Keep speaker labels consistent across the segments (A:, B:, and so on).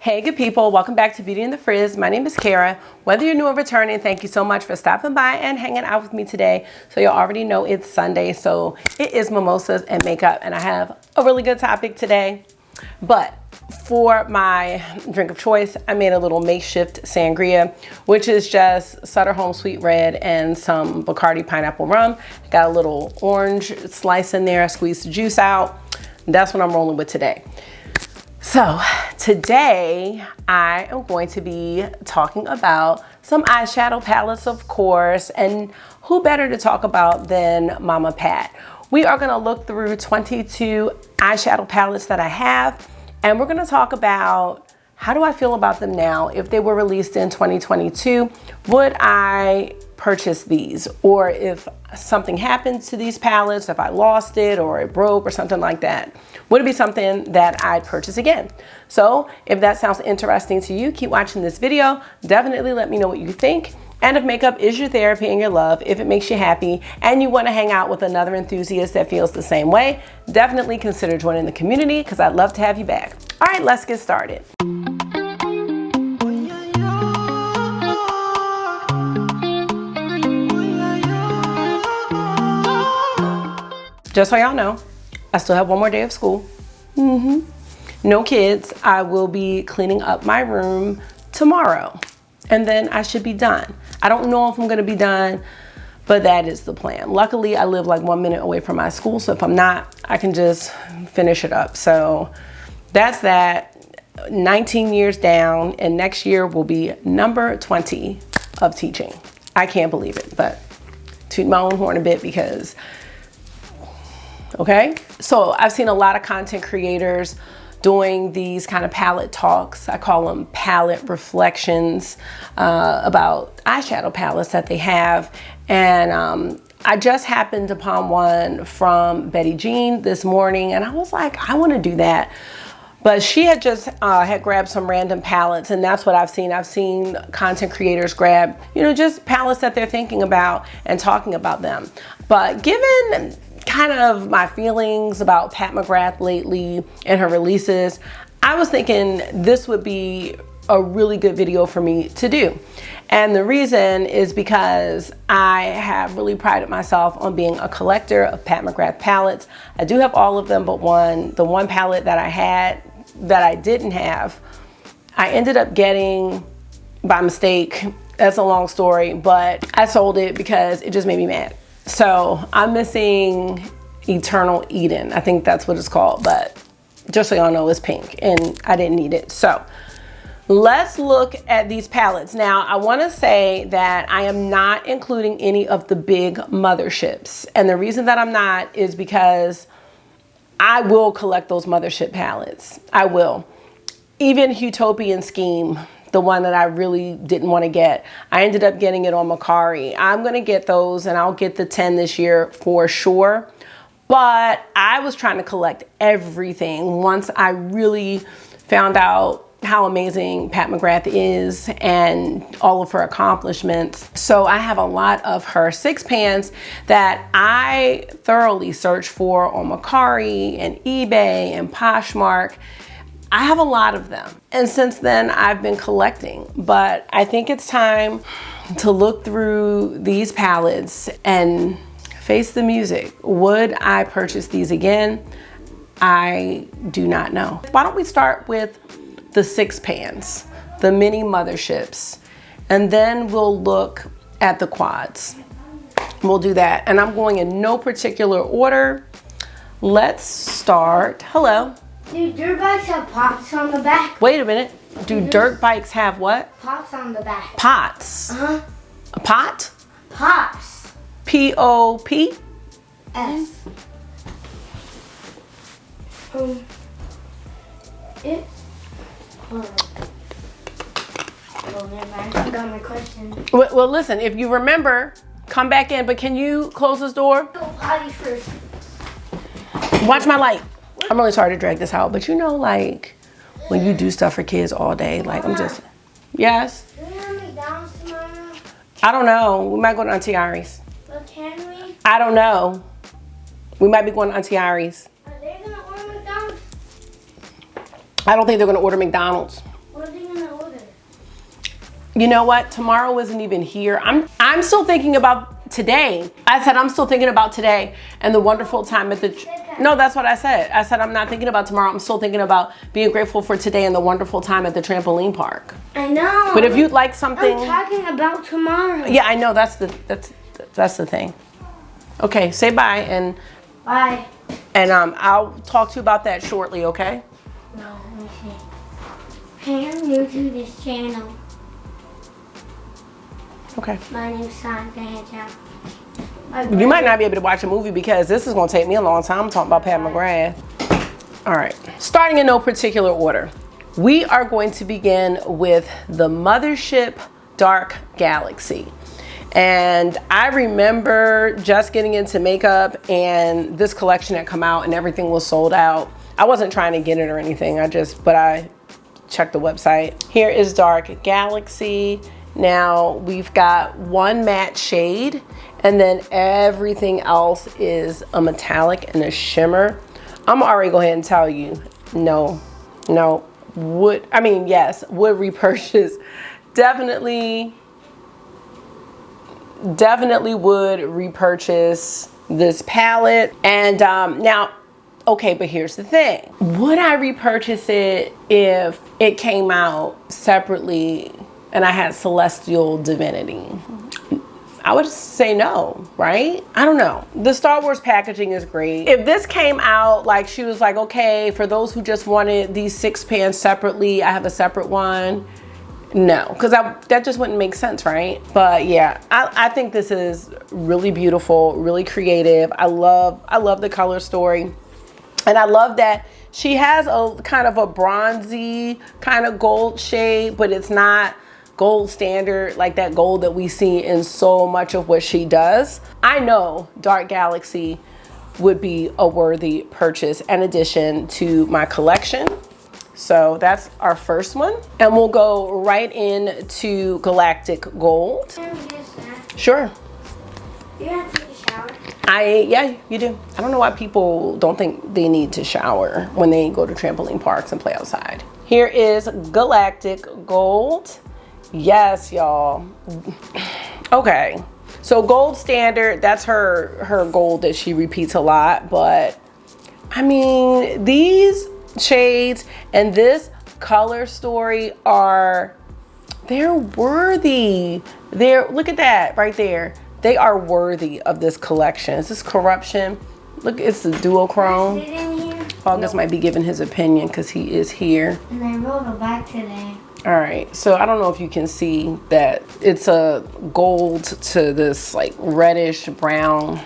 A: Hey good people, welcome back to Beauty in the Frizz. My name is Cara. Whether you're new or returning, thank you so much for stopping by and hanging out with me today. So you already know it's Sunday, so it is mimosas and makeup, and I have a really good topic today. But for my drink of choice, I made a little makeshift sangria, which is just Sutter Home Sweet Red and some Bacardi pineapple rum. Got a little orange slice in there. I squeezed the juice out. That's what I'm rolling with today. So today I am going to be talking about some eyeshadow palettes, of course, and who better to talk about than Mama Pat. We are gonna look through 22 eyeshadow palettes that I have, and we're gonna talk about how do I feel about them now. If they were released in 2022, would I purchase these? Or if something happened to these palettes, if I lost it or it broke or something like that, would it be something that I'd purchase again? So if that sounds interesting to you, keep watching this video. Definitely let me know what you think. And if makeup is your therapy and your love, if it makes you happy and you want to hang out with another enthusiast that feels the same way, definitely consider joining the community because I'd love to have you back. All right, let's get started. Just so y'all know, I still have one more day of school. No kids. I will be cleaning up my room tomorrow and then I should be done. I don't know if I'm gonna be done, but that is the plan. Luckily, I live like 1 minute away from my school, so if I'm not, I can just finish it up. So that's that. 19 years down, and next year will be number 20 of teaching. I can't believe it, but toot my own horn a bit because okay, so I've seen a lot of content creators doing these kind of palette talks. I call them palette reflections about eyeshadow palettes that they have. And I just happened upon one from Betty Jean this morning and I was like, I want to do that. But she had just had grabbed some random palettes, and that's what I've seen. I've seen content creators grab, you know, just palettes that they're thinking about and talking about them. But given kind of my feelings about Pat McGrath lately and her releases, I was thinking this would be a really good video for me to do. And the reason is because I have really prided myself on being a collector of Pat McGrath palettes. I do have all of them but one. The one palette that I had that I didn't have, I ended up getting by mistake. That's a long story, but I sold it because it just made me mad. So I'm missing Eternal Eden. I think that's what it's called, but just so y'all know, it's pink and I didn't need it. So let's look at these palettes. Now, I want to say that I am not including any of the big motherships. And the reason that I'm not is because I will collect those mothership palettes. I will. Even Utopian Scheme, the one that I really didn't want to get, I ended up getting it on Macari. I'm going to get those and I'll get the 10 this year for sure. But I was trying to collect everything once I really found out how amazing Pat McGrath is and all of her accomplishments. So I have a lot of her 6 pans that I thoroughly searched for on Macari and eBay and Poshmark. I have a lot of them. And since then I've been collecting, but I think it's time to look through these palettes and face the music. Would I purchase these again? I do not know. Why don't we start with the 6 pans, the mini motherships, and then we'll look at the quads. We'll do that. And I'm going in no particular order. Let's start. Hello.
B: Do dirt bikes have pots on the back?
A: Wait a minute. Do dirt bikes have what?
B: Pots on the back.
A: Pots.
B: Uh-huh.
A: A pot?
B: Pops.
A: P-O-P?
B: S. It. Hold on. Oh, never mind. I forgot my question.
A: Well, listen, if you remember, come back in, but can you close this door?
B: Go potty first.
A: Watch my light. I'm really sorry to drag this out, but you know, like, when you do stuff for kids all day, like, I'm just, yes?
B: Can we have McDonald's tomorrow?
A: I don't know. We might go to Auntie Ari's.
B: But can we?
A: I don't know. We might be going to Auntie Ari's.
B: Are they going to order McDonald's?
A: I don't think they're going to order McDonald's.
B: What
A: You know what? Tomorrow isn't even here. I'm still thinking about today. I said I'm still thinking about today and the wonderful time at the... No, that's what I said. I said I'm not thinking about tomorrow. I'm still thinking about being grateful for today and the wonderful time at the trampoline park.
B: I know.
A: But if you'd like something...
B: I'm talking about tomorrow.
A: Yeah, I know. That's the thing. Okay, say bye and...
B: Bye.
A: And I'll talk to you about that shortly, okay?
B: No, let me see. Hey, I'm new to this channel.
A: Okay.
B: My name's Sonic the Hedgehog.
A: You might not be able to watch a movie because this is going to take me a long time. I'm talking about Pat McGrath. All right. Starting in no particular order. We are going to begin with the Mothership Dark Galaxy. And I remember just getting into makeup and this collection had come out and everything was sold out. I wasn't trying to get it or anything. But I checked the website. Here is Dark Galaxy. Now we've got one matte shade and then everything else is a metallic and a shimmer. I'm already go ahead and tell you, no, would repurchase. Definitely would repurchase this palette. And now, okay, but here's the thing. Would I repurchase it if it came out separately and I had Celestial Divinity? I would say no, right? I don't know. The Star Wars packaging is great. If this came out, like she was like, okay, for those who just wanted these 6 pans separately, I have a separate one. No, because that just wouldn't make sense, right? But yeah, I think this is really beautiful, really creative. I love the color story. And I love that she has a kind of a bronzy kind of gold shade, but it's not gold standard like that gold that we see in so much of what she does. I know Dark Galaxy would be a worthy purchase and addition to my collection. So that's our first one. And we'll go right into Galactic Gold.
B: Can we get a snack?
A: Sure.
B: You have to take a shower?
A: Yeah, you do. I don't know why people don't think they need to shower when they go to trampoline parks and play outside. Here is Galactic Gold. Yes, y'all. Okay. So gold standard, that's her gold that she repeats a lot. But I mean, these shades and this color story they're worthy. Look at that right there. They are worthy of this collection. Is this Corruption? Look, it's the duochrome. August might be giving his opinion because he is here.
B: And I rolled it back today.
A: All right, so I don't know if you can see that it's a gold to this like reddish brown.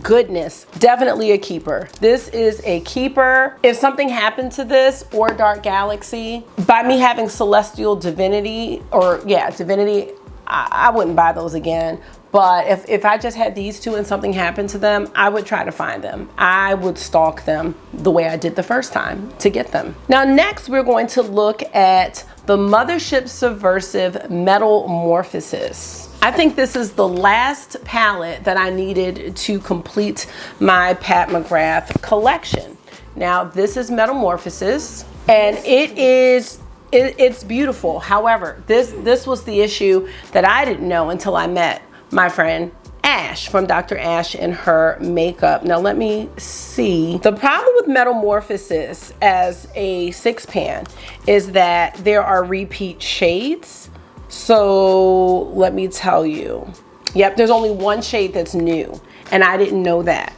A: Goodness, definitely a keeper. This is a keeper. If something happened to this or Dark Galaxy, by me having Celestial Divinity, Divinity, I wouldn't buy those again. But if I just had these two and something happened to them, I would try to find them. I would stalk them the way I did the first time to get them. Now next, we're going to look at the Mothership Subversive Metamorphosis. I think this is the last palette that I needed to complete my Pat McGrath collection. Now this is Metamorphosis and it's beautiful. However, this was the issue that I didn't know until I met my friend Ash from Dr. Ash and her makeup. Now let me see. The problem with Metamorphosis as a 6-pan is that there are repeat shades. So let me tell you. Yep, there's only one shade that's new and I didn't know that.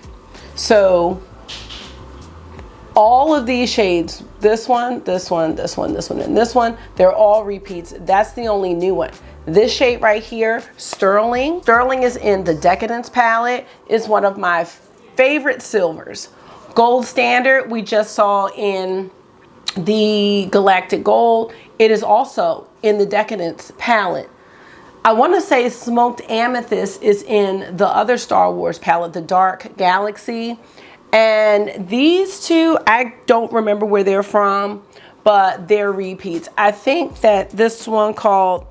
A: So all of these shades, this one, and this one, they're all repeats. That's the only new one. This shade right here, Sterling. Sterling is in the Decadence palette. It's one of my favorite silvers. Gold Standard, we just saw in the Galactic Gold. It is also in the Decadence palette. I want to say Smoked Amethyst is in the other Star Wars palette, the Dark Galaxy. And these two, I don't remember where they're from, but they're repeats. I think that this one called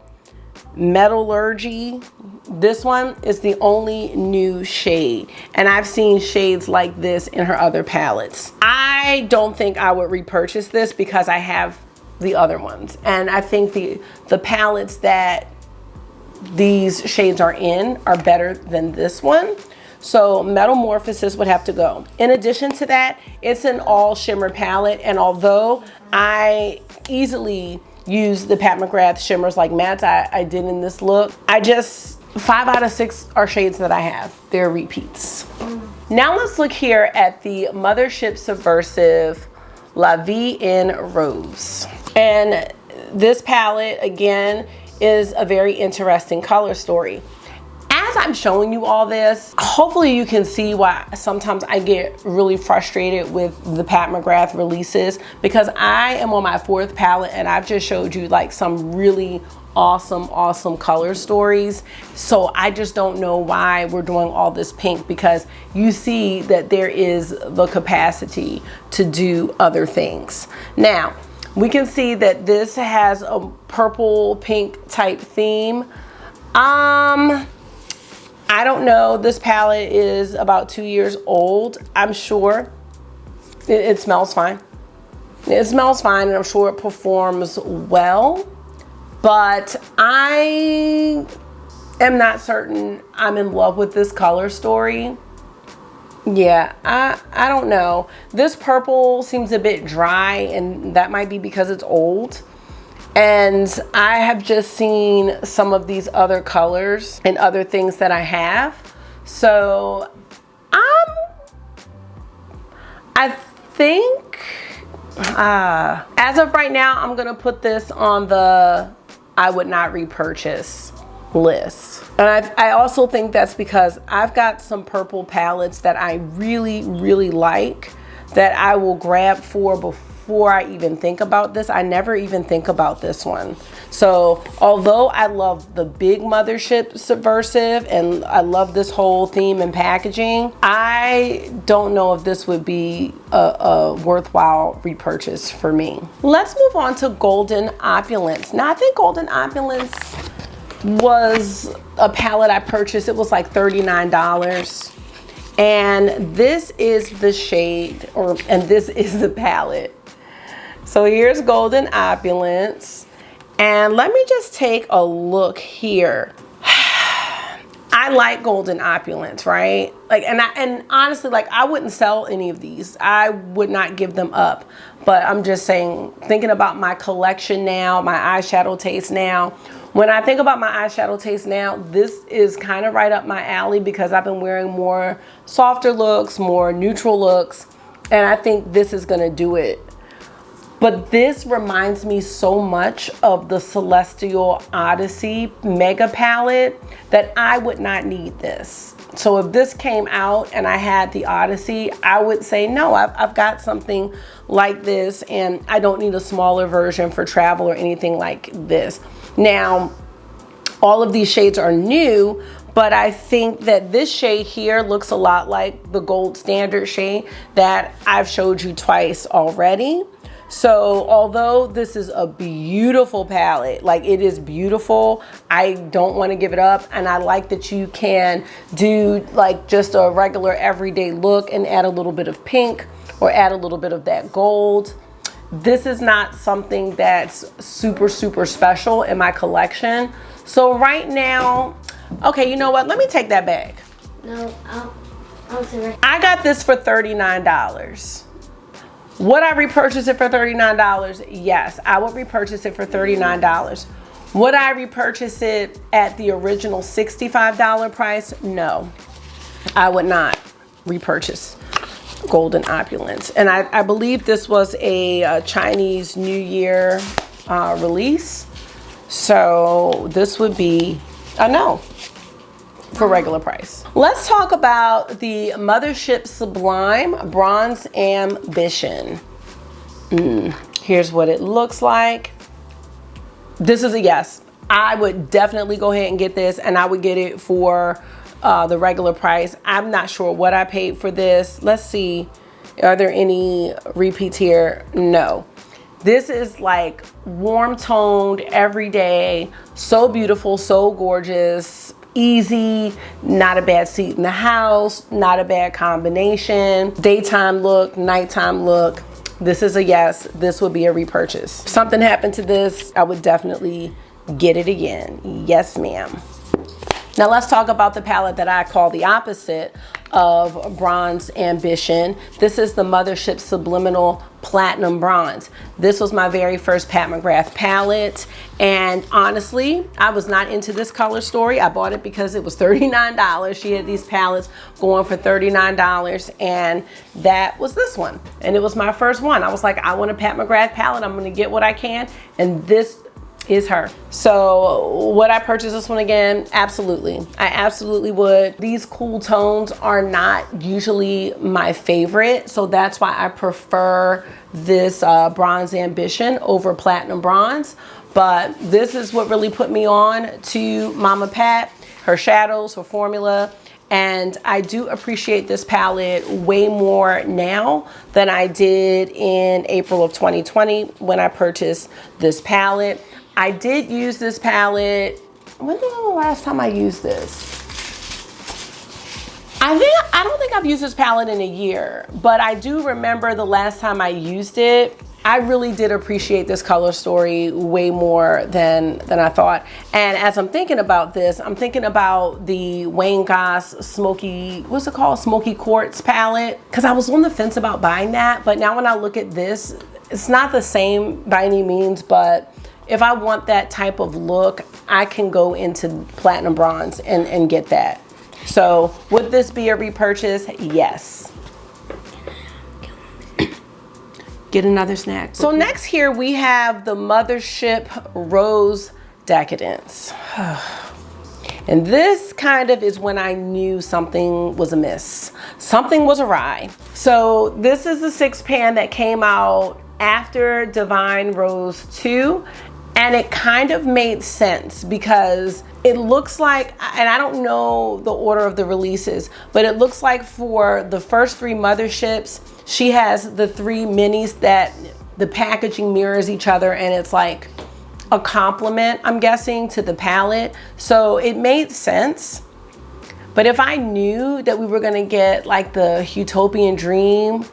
A: Metallurgy, this one is the only new shade. And I've seen shades like this in her other palettes. I don't think I would repurchase this because I have the other ones. And I think the palettes that these shades are in are better than this one. So Metamorphosis would have to go. In addition to that, it's an all shimmer palette. And although I easily use the Pat McGrath shimmers like mattes I did in this look, 5 out of 6 are shades that I have. They're repeats. Now let's look here at the Mothership Subversive La Vie In Rose. And this palette, again, is a very interesting color story. As I'm showing you all this, hopefully you can see why sometimes I get really frustrated with the Pat McGrath releases, because I am on my 4th palette and I've just showed you like some really awesome color stories. So I just don't know why we're doing all this pink, because you see that there is the capacity to do other things. Now, we can see that this has a purple pink type theme. I don't know. This palette is about 2 years old. I'm sure it smells fine. It smells fine, and I'm sure it performs well. But I am not certain I'm in love with this color story. Yeah, I don't know. This purple seems a bit dry, and that might be because it's old. And I have just seen some of these other colors and other things that I have. So I think as of right now, I'm gonna put this on the I would not repurchase list. And I also think that's because I've got some purple palettes that I really like that I will grab for before I even think about this. I never even think about this one. So although I love the big Mothership Subversive and I love this whole theme and packaging, I don't know if this would be a worthwhile repurchase for me. Let's move on to Golden Opulence. Now I think Golden Opulence was a palette I purchased. It was like $39. And this is the shade, and this is the palette. So here's Golden Opulence. And let me just take a look here. I like Golden Opulence, right? Like, and honestly, like, I wouldn't sell any of these. I would not give them up. But I'm just saying, thinking about my collection now, my eyeshadow taste now. When I think about my eyeshadow taste now, this is kind of right up my alley because I've been wearing more softer looks, more neutral looks, and I think this is gonna do it. But this reminds me so much of the Celestial Odyssey Mega Palette that I would not need this. So if this came out and I had the Odyssey, I would say, no, I've got something like this and I don't need a smaller version for travel or anything like this. Now, all of these shades are new, but I think that this shade here looks a lot like the gold standard shade that I've showed you twice already. So although this is a beautiful palette, like it is beautiful, I don't want to give it up. And I like that you can do like just a regular everyday look and add a little bit of pink or add a little bit of that gold. This is not something that's super special in my collection. So right now, okay, you know what? Let me take that back.
B: No, I'll say right.
A: I got this for $39. Would I repurchase it for $39? Yes, I would repurchase it for $39. Would I repurchase it at the original $65 price? No, I would not repurchase Golden Opulence. And I believe this was a Chinese New Year release. So this would be a no for regular price. Let's talk about the Mothership Sublime Bronze Ambition. Here's what it looks like. This is a yes. I would definitely go ahead and get this, and I would get it for the regular price. I'm not sure what I paid for this. Let's see. Are there any repeats here? No. This is like warm toned, everyday, so beautiful, so gorgeous, easy, not a bad seat in the house, not a bad combination, daytime look, nighttime look. This is a yes. This would be a repurchase. If something happened to this, I would definitely get it again. Yes, ma'am. Now let's talk about the palette that I call the opposite of Bronze Ambition. This is the Mothership Subliminal Platinum Bronze. This was my very first Pat McGrath palette, and honestly, I was not into this color story. I bought it because it was $39. She had these palettes going for $39, and that was this one. And it was my first one. I was like, I want a Pat McGrath palette. I'm gonna get what I can, and this is her. So would I purchase this one again? Absolutely. I absolutely would. These cool tones are not usually my favorite, so that's why I prefer this Bronze Ambition over Platinum Bronze. But this is what really put me on to Mama Pat, her shadows, her formula. And I do appreciate this palette way more now than I did in April of 2020 when I purchased this palette. I did use this palette. When was the last time I used this? I don't think I've used this palette in a year, but I do remember the last time I used it. I really did appreciate this color story way more than I thought. And as I'm thinking about this, I'm thinking about the Wayne Goss Smoky, what's it called? Smoky Quartz palette. Because I was on the fence about buying that, but now when I look at this, it's not the same by any means, but if I want that type of look, I can go into Platinum Bronze and get that. So would this be a repurchase? Yes. Get another snack. So next here we have the Mothership Rose Decadence. And this kind of is when I knew something was amiss. Something was awry. So this is the 6 pan that came out after Divine Rose 2. And it kind of made sense because it looks like, and I don't know the order of the releases, but it looks like for the first 3 Motherships, she has the 3 minis that the packaging mirrors each other, and it's like a compliment, I'm guessing, to the palette. So it made sense. But if I knew that we were gonna get like the Utopian Dream,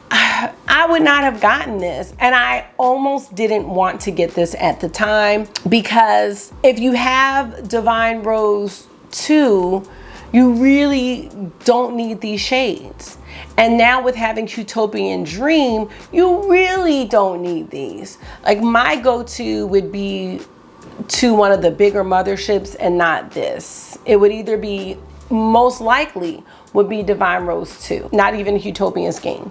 A: I would not have gotten this. And I almost didn't want to get this at the time, because if you have Divine Rose 2, you really don't need these shades. And now with having Utopian Dream, you really don't need these. Like my go-to would be to one of the bigger Motherships and not this. It would either be, most likely would be Divine Rose 2, not even Utopian Scheme.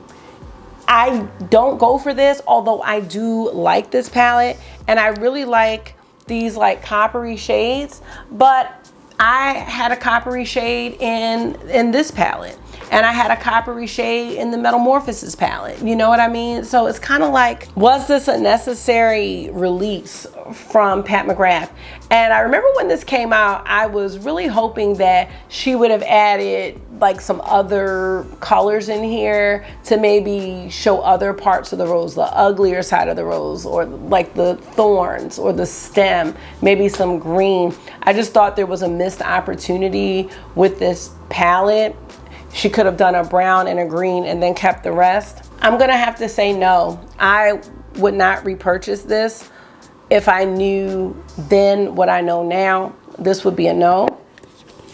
A: I don't go for this, although I do like this palette and I really like these like coppery shades, but I had a coppery shade in this palette, and I had a coppery shade in the Metamorphosis palette. You know what I mean? So it's kind of like, was this a necessary release from Pat McGrath? And I remember when this came out, I was really hoping that she would have added like some other colors in here to maybe show other parts of the rose, the uglier side of the rose, or like the thorns or the stem, maybe some green. I just thought there was a missed opportunity with this palette. She could have done a brown and a green and then kept the rest. I'm gonna have to say no. I would not repurchase this. If I knew then what I know now, this would be a no.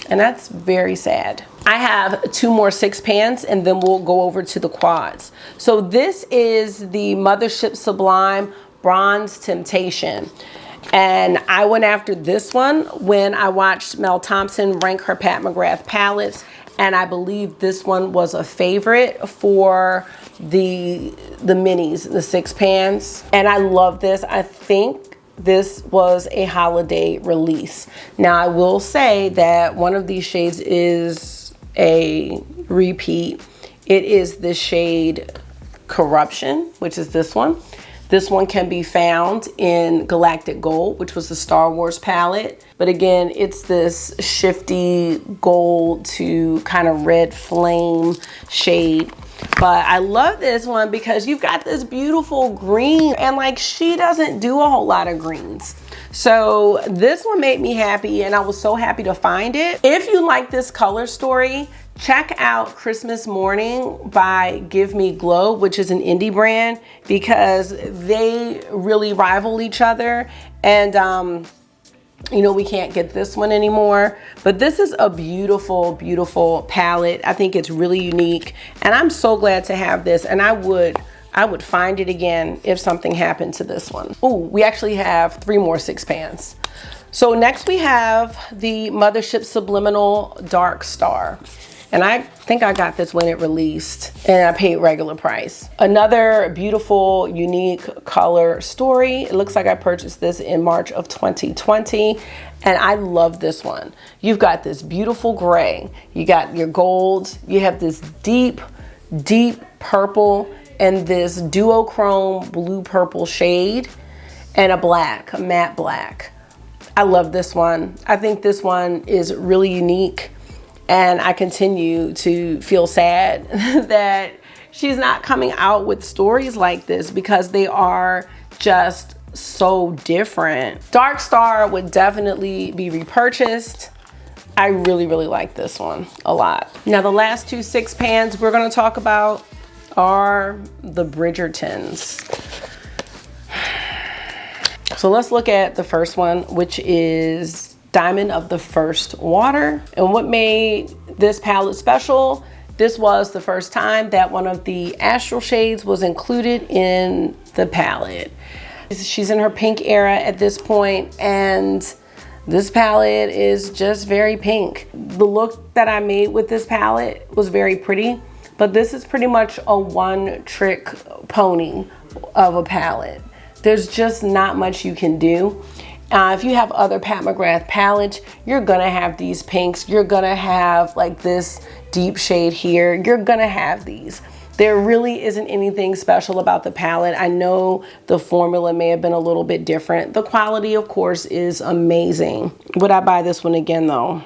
A: And that's very sad. I have 2 more 6 pans and then we'll go over to the quads. So this is the Mothership Sublime Bronze Temptation. And I went after this one when I watched Mel Thompson rank her Pat McGrath palettes. And I believe this one was a favorite for the minis, the 6 pans. And I love this. I think this was a holiday release. Now I will say that one of these shades is a repeat. It is the shade Corruption, which is this one. This one can be found in Galactic Gold, which was the Star Wars palette. But again, it's this shifty gold to kind of red flame shade. But I love this one because you've got this beautiful green, and like she doesn't do a whole lot of greens. So this one made me happy, and I was so happy to find it. If you like this color story, Check out Christmas Morning by Give Me Glow, which is an indie brand, because they really rival each other. And you know, we can't get this one anymore, but this is a beautiful, beautiful palette. I think it's really unique, and I'm so glad to have this, and I would find it again if something happened to this one. Oh, we actually have 3 more 6 pans. So next we have the Mothership Subliminal Dark Star. And I think I got this when it released, and I paid regular price. Another beautiful, unique color story. It looks like I purchased this in March of 2020, and I love this one. You've got this beautiful gray, you got your gold, you have this deep, deep purple, and this duochrome blue purple shade, and a black, a matte black. I love this one. I think this one is really unique. And I continue to feel sad that she's not coming out with stories like this, because they are just so different. Dark Star would definitely be repurchased. I really, really like this one a lot. Now, the last 2 6 pans we're gonna talk about are the Bridgertons. So let's look at the first one, which is Diamond of the First Water. And what made this palette special, this was the first time that one of the astral shades was included in the palette. She's in her pink era at this point, and this palette is just very pink. The look that I made with this palette was very pretty, but this is pretty much a one-trick pony of a palette. There's just not much you can do. If you have other Pat McGrath palettes, you're gonna have these pinks. You're gonna have like this deep shade here. You're gonna have these. There really isn't anything special about the palette. I know the formula may have been a little bit different. The quality, of course, is amazing. Would I buy this one again though?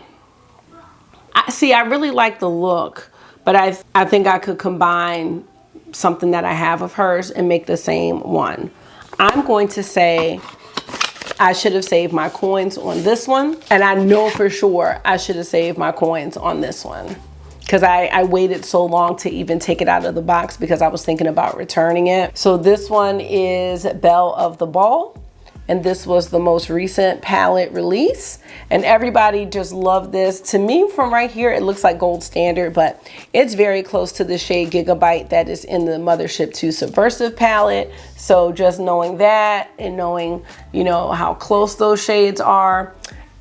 A: I really like the look, but I think I could combine something that I have of hers and make the same one. I'm going to say I should have saved my coins on this one, and I know for sure I should have saved my coins on this one, because I waited so long to even take it out of the box because I was thinking about returning it. So this one is Belle of the Ball, and this was the most recent palette release, and everybody just loved this. To me, from right here, it looks like gold standard, but it's very close to the shade Gigabyte that is in the Mothership 2 Subversive palette. So just knowing that and knowing, you know, how close those shades are,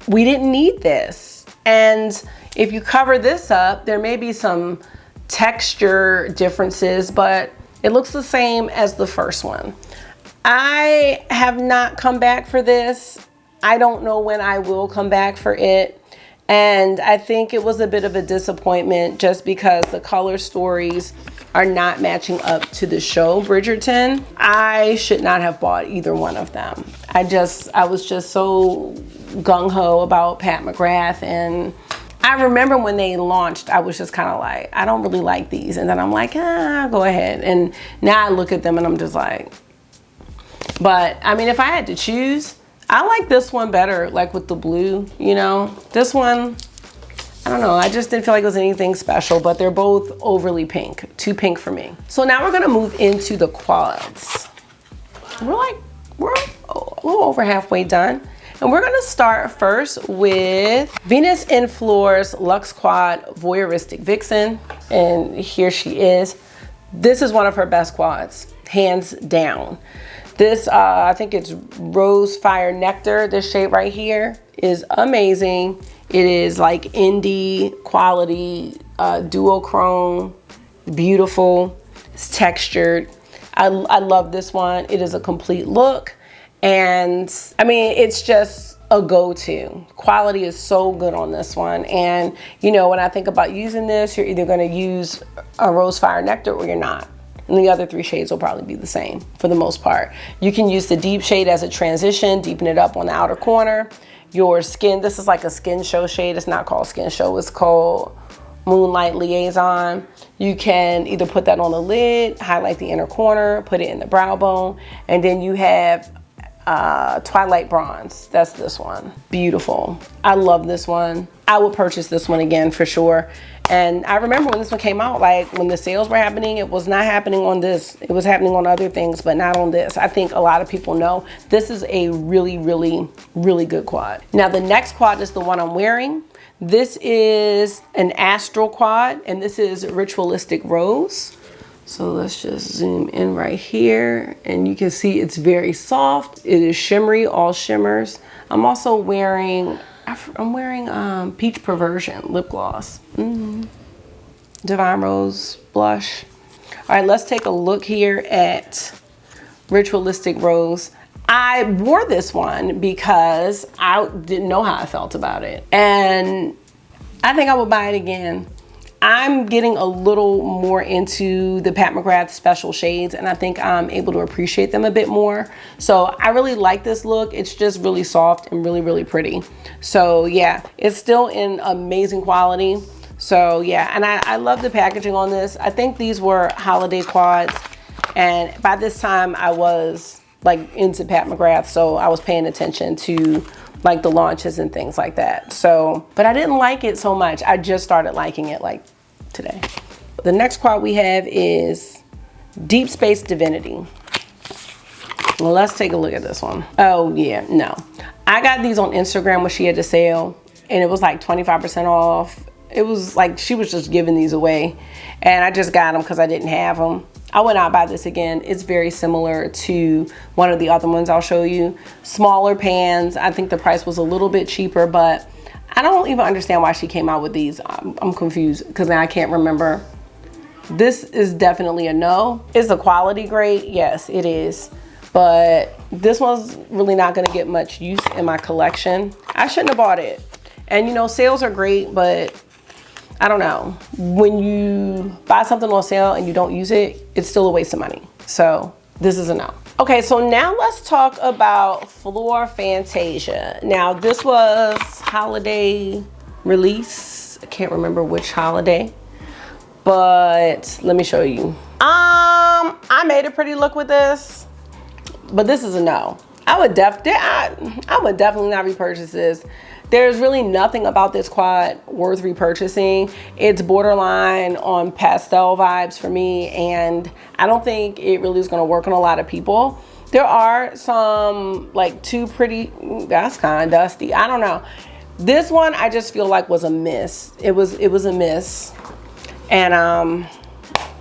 A: we didn't need this. And if you cover this up, there may be some texture differences, but it looks the same as the first one. I have not come back for this. I don't know when I will come back for it. And I think it was a bit of a disappointment just because the color stories are not matching up to the show Bridgerton. I should not have bought either one of them. I was just so gung-ho about Pat McGrath, and I remember when they launched, I was just kind of like, I don't really like these. And then I'm like, go ahead. And now I look at them and I'm just like, but I mean, if I had to choose, I like this one better, like with the blue, you know. This one, I don't know, I just didn't feel like it was anything special, but they're both overly pink, too pink for me. So now we're gonna move into the quads. We're a little over halfway done. And we're gonna start first with Venus in Floor's Luxe Quad Voyeuristic Vixen. And here she is. This is one of her best quads, hands down. This, I think it's Rose Fire Nectar. This shade right here is amazing. It is like indie quality, duochrome, beautiful. It's textured. I love this one. It is a complete look. And I mean, it's just a go-to. Quality is so good on this one. And you know, when I think about using this, you're either gonna use a Rose Fire Nectar or you're not. And the other 3 shades will probably be the same for the most part. You can use the deep shade as a transition, deepen it up on the outer corner. Your skin, this is like a skin show shade. It's not called skin show, it's called Moonlight Liaison. You can either put that on the lid, highlight the inner corner, put it in the brow bone, and then you have Twilight Bronze. That's this one. Beautiful. I love this one. I would purchase this one again for sure. And I remember when this one came out, like when the sales were happening, it was not happening on this. It was happening on other things, but not on this. I think a lot of people know this is a really, really, really good quad. Now the next quad is the one I'm wearing. This is an Astral quad, and this is Ritualistic Rose. So let's just zoom in right here, and you can see it's very soft. It is shimmery, all shimmers. I'm also wearing, Peach Perversion lip gloss. Divine Rose blush. All right, let's take a look here at Ritualistic Rose. I wore this one because I didn't know how I felt about it, and I think I would buy it again. I'm getting a little more into the Pat McGrath special shades, and I think I'm able to appreciate them a bit more. So I really like this look. It's just really soft and really, really pretty. So yeah, it's still in amazing quality. So yeah, and I love the packaging on this. I think these were holiday quads, and by this time I was like into Pat McGrath, so I was paying attention to like the launches and things like that. So, but I didn't like it so much. I just started liking it like today. The next quad we have is Deep Space Divinity. Well, let's take a look at this one. Oh yeah, no. I got these on Instagram when she had the sale, and it was like 25% off. It was like she was just giving these away, and I just got them because I didn't have them. I would not buy this again. It's very similar to one of the other ones I'll show you. Smaller pans. I think the price was a little bit cheaper, but I don't even understand why she came out with these. I'm confused because now I can't remember. This is definitely a no. Is the quality great? Yes, it is. But this one's really not going to get much use in my collection. I shouldn't have bought it. And you know, sales are great, but I don't know. When you buy something on sale and you don't use it, it's still a waste of money. So this is a no. Okay, so now let's talk about Fleur Fantasia. Now this was holiday release. I can't remember which holiday, but let me show you. I made a pretty look with this, but this is a no. I would definitely not repurchase this. There's really nothing about this quad worth repurchasing. It's borderline on pastel vibes for me, and I don't think it really is going to work on a lot of people. There are some like too pretty, that's kind of dusty. I don't know. This one I just feel like was a miss. It was a miss. And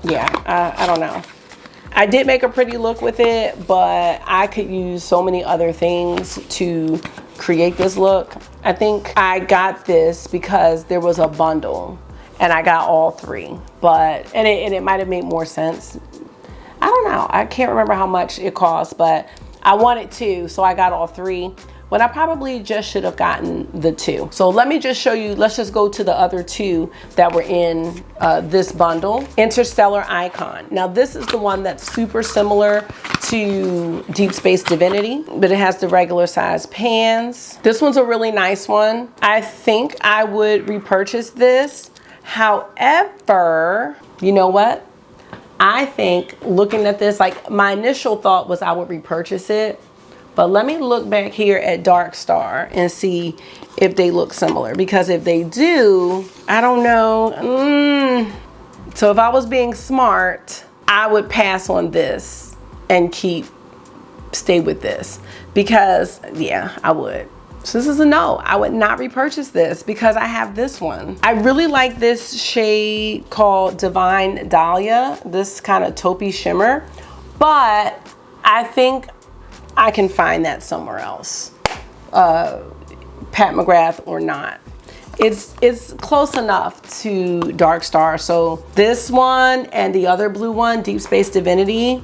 A: yeah, I don't know. I did make a pretty look with it, but I could use so many other things to create this look. I think I got this because there was a bundle and I got all three, but and it might have made more sense. I don't know. I can't remember how much it cost, but I wanted two, so I got all three. When I probably just should have gotten the two. So let me just show you, let's just go to the other two that were in this bundle. Interstellar Icon. Now this is the one that's super similar to Deep Space Divinity, but it has the regular size pans. This one's a really nice one. I think I would repurchase this. However, you know what? I think looking at this, like my initial thought was I would repurchase it. But let me look back here at Dark Star and see if they look similar. Because if they do, I don't know. So if I was being smart, I would pass on this and stay with this. Because, yeah, I would. So this is a no. I would not repurchase this because I have this one. I really like this shade called Divine Dahlia. This kind of taupey shimmer. But I think I can find that somewhere else, Pat McGrath or not. It's close enough to Dark Star. So this one and the other blue one, Deep Space Divinity,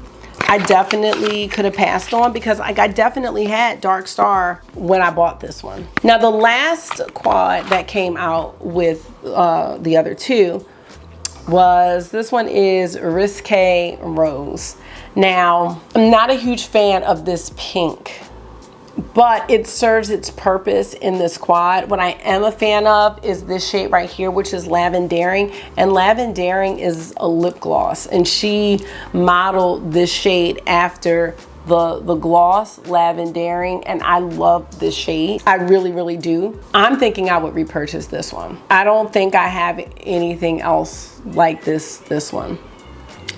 A: I definitely could have passed on because I definitely had Dark Star when I bought this one. Now the last quad that came out with the other two was, this one is Risque Rose. Now, I'm not a huge fan of this pink, but it serves its purpose in this quad. What I am a fan of is this shade right here, which is Lavendering. And Lavendering is a lip gloss, and she modeled this shade after the gloss Lavendering, and I love this shade. I really, really do. I'm thinking I would repurchase this one. I don't think I have anything else like this one.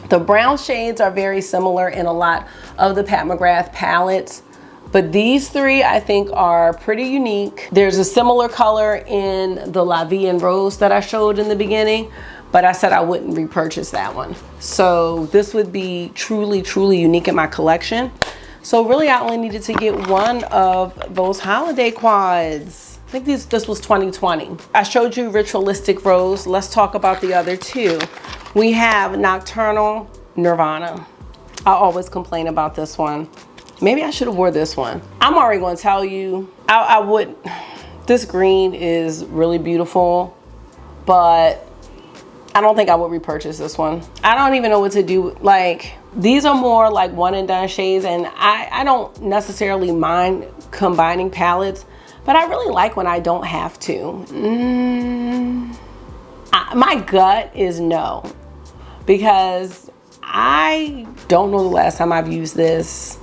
A: The brown shades are very similar in a lot of the Pat McGrath palettes, but these three I think are pretty unique. There's a similar color in the Vie In Rose that I showed in the beginning, but I said I wouldn't repurchase that one. So this would be truly, truly unique in my collection. So really I only needed to get one of those holiday quads. I think this was 2020. I showed you Ritualistic Rose. Let's talk about the other two. We have Nocturnal Nirvana. I always complain about this one. Maybe I should have wore this one. I'm already going to tell you, I would, this green is really beautiful, but I don't think I would repurchase this one. I don't even know what to do. Like, these are more like one and done shades, and I don't necessarily mind combining palettes, but I really like when I don't have to. My gut is no, because I don't know the last time I've used this,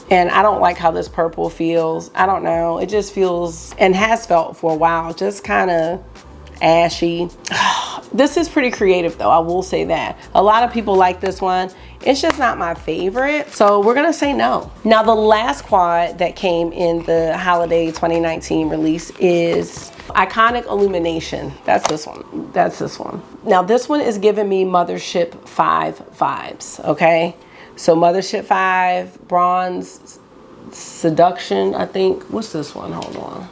A: and I don't like how this purple feels. I don't know, it just feels, and has felt for a while, just kind of ashy. This is pretty creative though, I will say that. A lot of people like this one. It's just not my favorite, so we're gonna say no. Now the last quad that came in the holiday 2019 release is Iconic Illumination. That's this one. That's this one. Now this one is giving me Mothership 5 vibes, okay? So Mothership 5, Bronze Seduction, I think. What's this one? Hold on.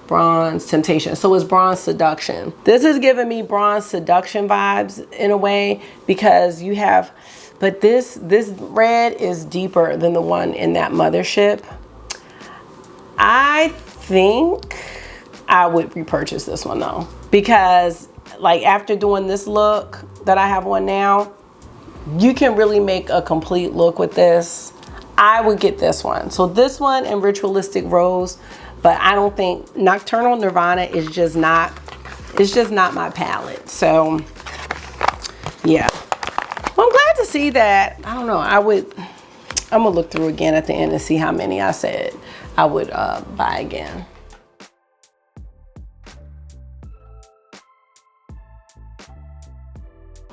A: Bronze Temptation. So it's Bronze Seduction. This is giving me Bronze Seduction vibes in a way, because you have, but this red is deeper than the one in that Mothership. I think I would repurchase this one though, because like after doing this look that I have on now, you can really make a complete look with this. I would get this one. So this one and Ritualistic Rose, but I don't think Nocturnal Nirvana is just not, it's just not my palette. So yeah, well, I'm glad to see that. I don't know, I'm gonna look through again at the end and see how many I said I would buy again.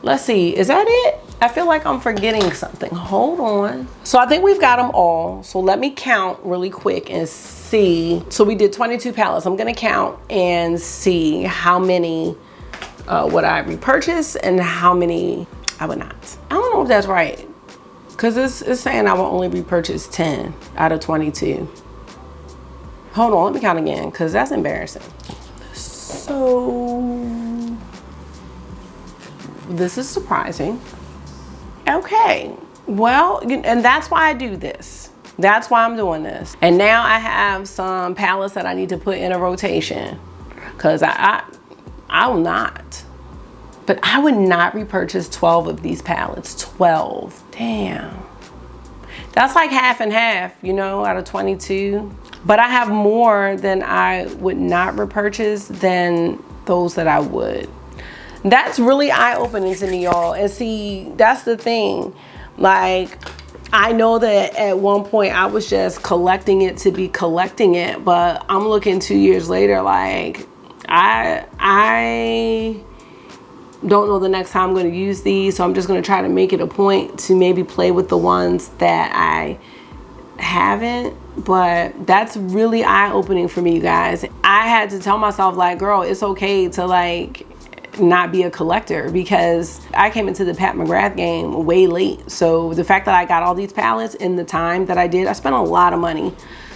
A: Let's see, is that it? I feel like I'm forgetting something. Hold on. So I think we've got them all. So let me count really quick and see. So we did 22 palettes. I'm gonna count and see how many would I repurchase and how many I would not. I don't know if that's right, because it's saying I will only repurchase 10 out of 22. Hold on, let me count again, because that's embarrassing. So this is surprising. Okay, well, and that's why I do this. That's why I'm doing this. And now I have some palettes that I need to put in a rotation, because I will not. But I would not repurchase 12 of these palettes. 12, damn. That's like half and half, you know, out of 22. But I have more than I would not repurchase than those that I would. That's really eye-opening to me, y'all. And see, that's the thing. Like, I know that at one point I was just collecting it to be collecting it, but I'm looking 2 years later, like, I don't know the next time I'm going to use these, so I'm just going to try to make it a point to maybe play with the ones that I haven't. But that's really eye-opening for me, you guys. I had to tell myself, like, girl, it's okay to like not be a collector, because I came into the Pat McGrath game way late. So the fact that I got all these palettes in the time that I did, I spent a lot of money.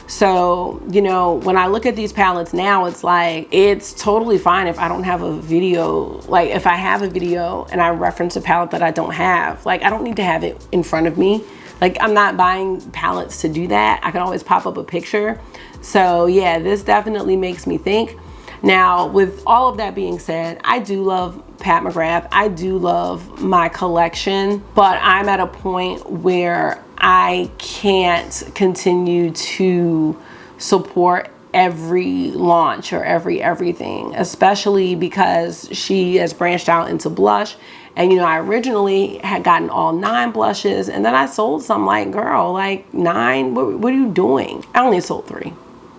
A: So, you know, when I look at these palettes now, it's like, it's totally fine if I don't have a video. Like, if I have a video and I reference a palette that I don't have, like, I don't need to have it in front of me. Like, I'm not buying palettes to do that. I can always pop up a picture. So yeah, this definitely makes me think. Now, with all of that being said, I do love Pat McGrath. I do love my collection, but I'm at a point where I can't continue to support every launch or everything, especially because she has branched out into blush. And you know, I originally had gotten all 9 blushes, and then I sold some. Like, girl, like 9, what are you doing? I only sold 3.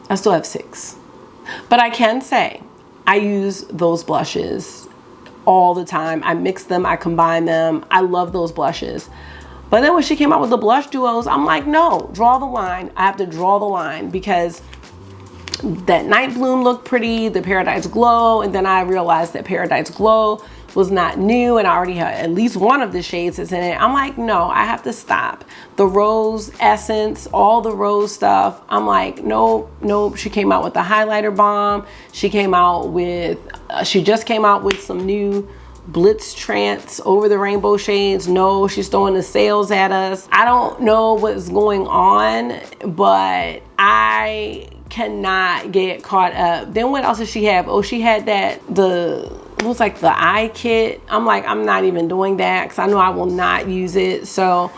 A: I still have 6. But I can say I use those blushes all the time. I mix them, I combine them. I love those blushes. But then when she came out with the blush duos, I'm like, no, draw the line. I have to draw the line, because that Night Bloom looked pretty, the Paradise Glow, and then I realized that Paradise Glow was not new, and I already had at least one of the shades that's in it. I'm like, no, I have to stop. The Rose Essence, all the Rose stuff, I'm like, nope. She came out with the highlighter balm. She came out with, she just came out with some new Blitz Trance over the rainbow shades. No, she's throwing the sales at us. I don't know what's going on, but I cannot get caught up. Then what else did she have? Oh, she had that, it was like the eye kit. I'm like, I'm not even doing that, because I know I will not use it. So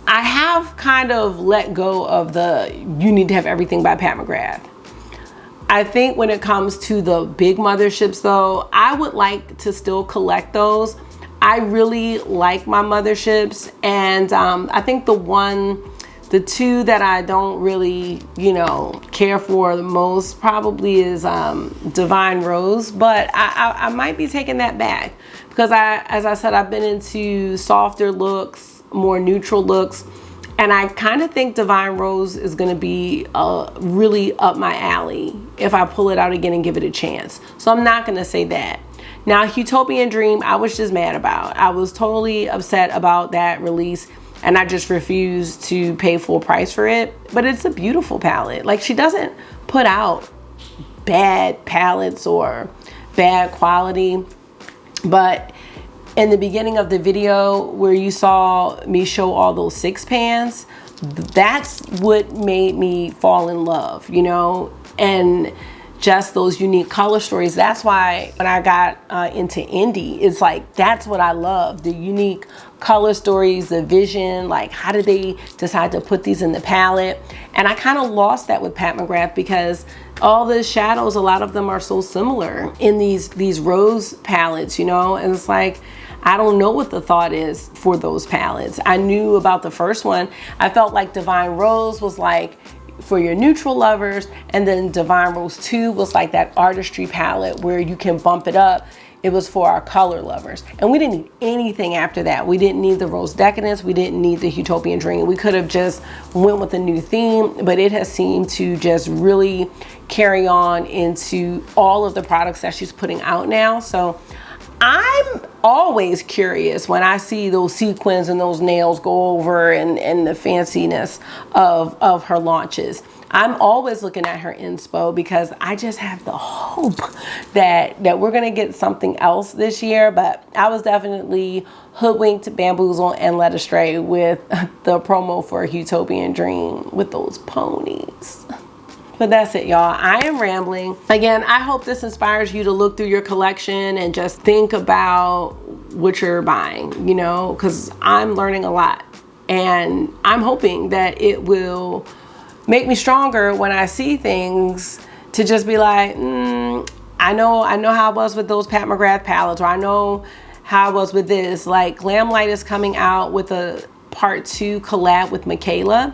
A: I have kind of let go of the you need to have everything by Pat McGrath. I think when it comes to the big motherships though, I would like to still collect those. I really like my motherships, and I think the 2 that I don't really, you know, care for the most probably is Divine Rose, but I might be taking that back, because as I said, I've been into softer looks, more neutral looks, and I kind of think Divine Rose is going to be really up my alley if I pull it out again and give it a chance. So I'm not going to say that. Now, Utopian Dream, I was just mad about. I was totally upset about that release, and I just refused to pay full price for it. But it's a beautiful palette. Like, she doesn't put out bad palettes or bad quality. But in the beginning of the video where you saw me show all those 6 pans, that's what made me fall in love, you know, and just those unique color stories. That's why when I got into indie, it's like, that's what I love, the unique color stories, the vision, like how did they decide to put these in the palette? And I kind of lost that with Pat McGrath, because all the shadows, a lot of them are so similar in these rose palettes, you know, and it's like, I don't know what the thought is for those palettes. I knew about the first one. I felt like Divine Rose was like for your neutral lovers, and then Divine Rose 2 was like that artistry palette where you can bump it up. It was for our color lovers, and we didn't need anything after that. We didn't need the Rose Decadence, we didn't need the Utopian Dream. We could have just went with a new theme, but it has seemed to just really carry on into all of the products that she's putting out now. So I'm always curious when I see those sequins and those nails go over, and the fanciness of her launches. I'm always looking at her inspo, because I just have the hope that we're gonna get something else this year. But I was definitely hoodwinked, bamboozled, and led astray with the promo for Utopian Dream with those ponies. But that's it, y'all. I am rambling. Again, I hope this inspires you to look through your collection and just think about what you're buying, you know, because I'm learning a lot, and I'm hoping that it will make me stronger when I see things, to just be like, I know how I was with those Pat McGrath palettes, or I know how I was with this. Like, Glamlight is coming out with a part 2 collab with Michaela,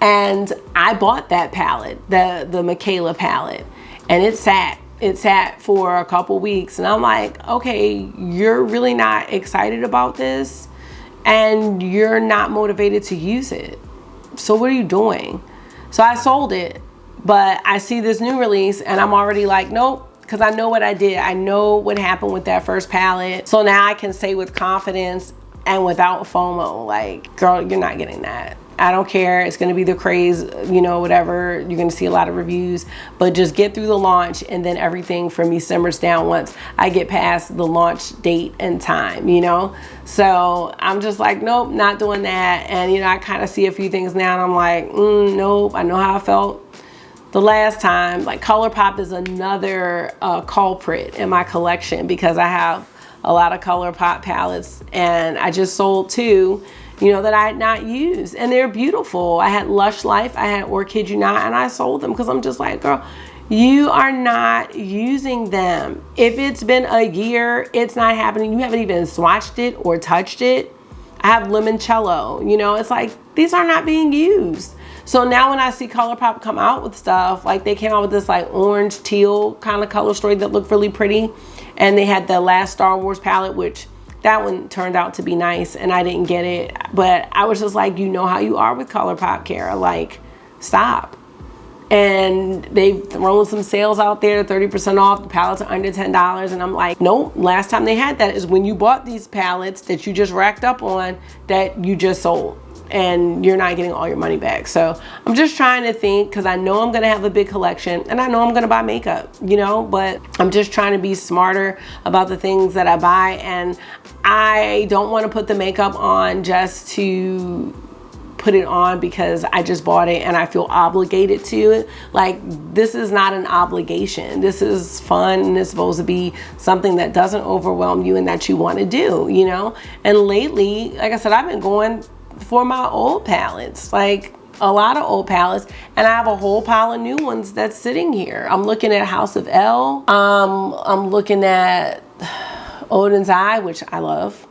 A: and I bought that palette, the Michaela palette, and it sat for a couple weeks, and I'm like, okay, you're really not excited about this, and you're not motivated to use it. So what are you doing? So I sold it, but I see this new release, and I'm already like, nope, because I know what I did. I know what happened with that first palette. So now I can say with confidence and without FOMO, like, girl, you're not getting that. I don't care. It's going to be the craze, you know, whatever. You're going to see a lot of reviews, but just get through the launch, and then everything for me simmers down once I get past the launch date and time, you know? So I'm just like, nope, not doing that. And, you know, I kind of see a few things now, and I'm like, nope, I know how I felt the last time. Like, ColourPop is another culprit in my collection, because I have a lot of ColourPop palettes, and I just sold 2. you know, that I had not used, and they're beautiful. I had Lush Life, I had Or Kid You Not, and I sold them because I'm just like, girl, you are not using them. If it's been a year, it's not happening. You haven't even swatched it or touched it. I have Limoncello, you know, it's like, these are not being used. So now when I see ColourPop come out with stuff, like they came out with this like orange teal kind of color story that looked really pretty. And they had the last Star Wars palette, which that one turned out to be nice and I didn't get it. But I was just like, you know how you are with ColourPop, Cara, like stop. And they've thrown some sales out there, 30% off, the palettes are under $10. And I'm like, nope, last time they had that is when you bought these palettes that you just racked up on that you just sold. And you're not getting all your money back. So I'm just trying to think, because I know I'm gonna have a big collection and I know I'm gonna buy makeup, you know, but I'm just trying to be smarter about the things that I buy. And I don't want to put the makeup on just to put it on because I just bought it and I feel obligated to it. Like, this is not an obligation. This is fun and it's supposed to be something that doesn't overwhelm you and that you want to do, you know. And lately, like I said, I've been going for my old palettes, like a lot of old palettes, and I have a whole pile of new ones that's sitting here. I'm looking at House of L. I'm looking at Odin's Eye, which I love,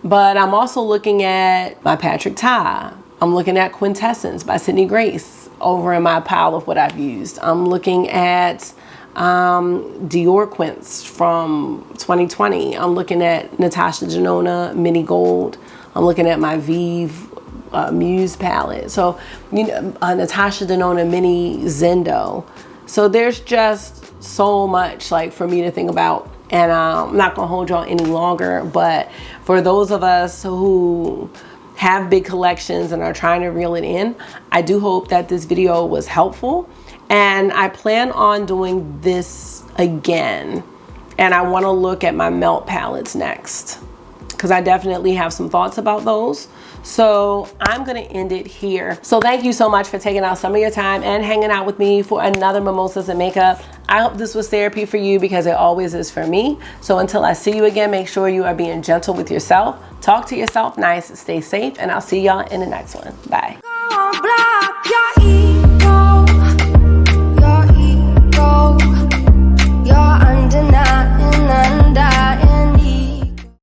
A: but I'm also looking at my Patrick Ta. I'm looking at Quintessence by Sydney Grace over in my pile of what I've used. I'm looking at Dior Quints from 2020. I'm looking at Natasha Denona Mini Gold. I'm looking at my Vive Muse palette. So, you know, Natasha Denona Mini Zendo. So there's just so much like for me to think about. And I'm not gonna hold y'all any longer, but for those of us who have big collections and are trying to reel it in, I do hope that this video was helpful. And I plan on doing this again. And I wanna look at my melt palettes next, because I definitely have some thoughts about those. So I'm gonna end it here. So thank you so much for taking out some of your time and hanging out with me for another Mimosas and Makeup. I hope this was therapy for you, because it always is for me. So until I see you again, make sure you are being gentle with yourself. Talk to yourself nice, stay safe, and I'll see y'all in the next one. Bye.